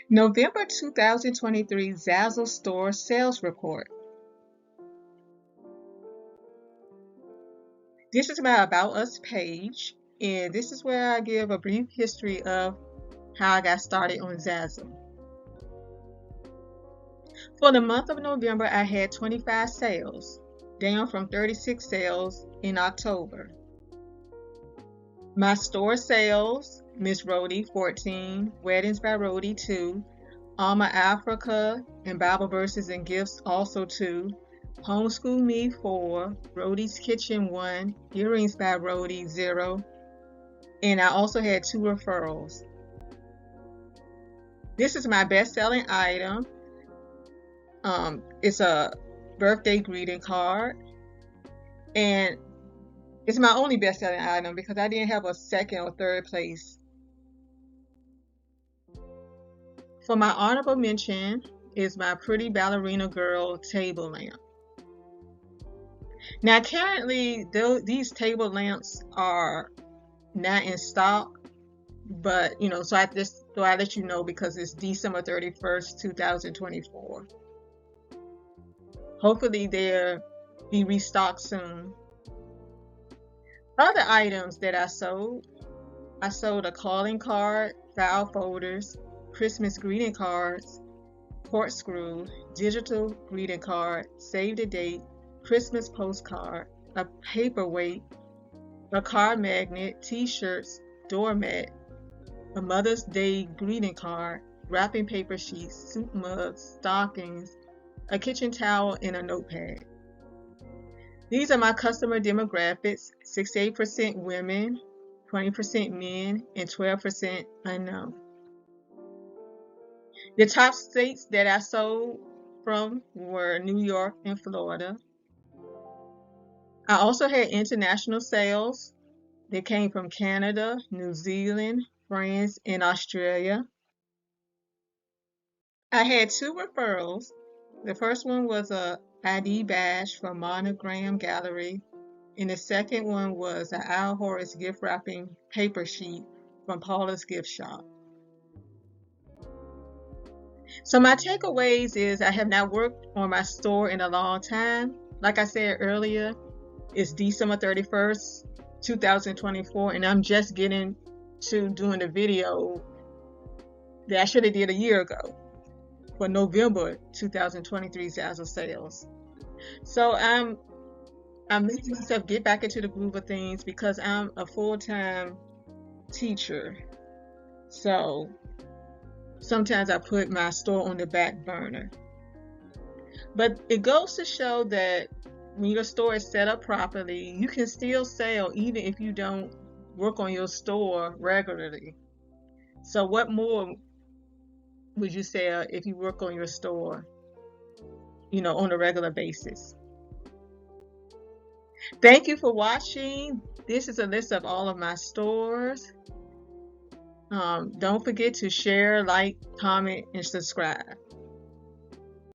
November 2023 Zazzle Store Sales Report. This is my About Us page, and this is where I give a brief history of how I got started on Zazzle. For the month of November, I had 25 sales, down from 36 sales in October. My store sales, Miss Rhoadie 14, Weddings by Rhoadie 2, Alma Africa and Bible Verses and Gifts also 2, Homeschool Me 4, Rhoadie's Kitchen 1, Earrings by Rhoadie 0, and I also had 2 referrals. This is my best-selling item. It's a birthday greeting card, and it's my only best-selling item because I didn't have a second or third place. For my honorable mention is my Pretty Ballerina Girl table lamp. Now currently these table lamps are not in stock, but so I let you know because it's December 31st, 2024. Hopefully they'll be restocked soon. Other items that I sold a calling card, file folders, Christmas greeting cards, corkscrew, digital greeting card, save the date, Christmas postcard, a paperweight, a card magnet, t-shirts, doormat, a Mother's Day greeting card, wrapping paper sheets, soup mugs, stockings, a kitchen towel, and a notepad. These are my customer demographics: 68% women, 20% men, and 12% unknown. The top states that I sold from were New York and Florida. I also had international sales. They came from Canada, New Zealand, France, and Australia. I had 2 referrals. The first one was a ID badge from Monogram Gallery, and the second one was an Horus gift wrapping paper sheet from Paula's Gift Shop. So my takeaways is I have not worked on my store in a long time. Like I said earlier, it's December 31st, 2024, and I'm just getting to doing the video that I should have did a year ago for November 2023 Zazzle Sales. So I'm making myself get back into the groove of things because I'm a full-time teacher. So sometimes I put my store on the back burner. But it goes to show that when your store is set up properly, you can still sell even if you don't work on your store regularly. So what more would you sell if you work on your store, on a regular basis? Thank you for watching. This is a list of all of my stores. Don't forget to share, like, comment, and subscribe.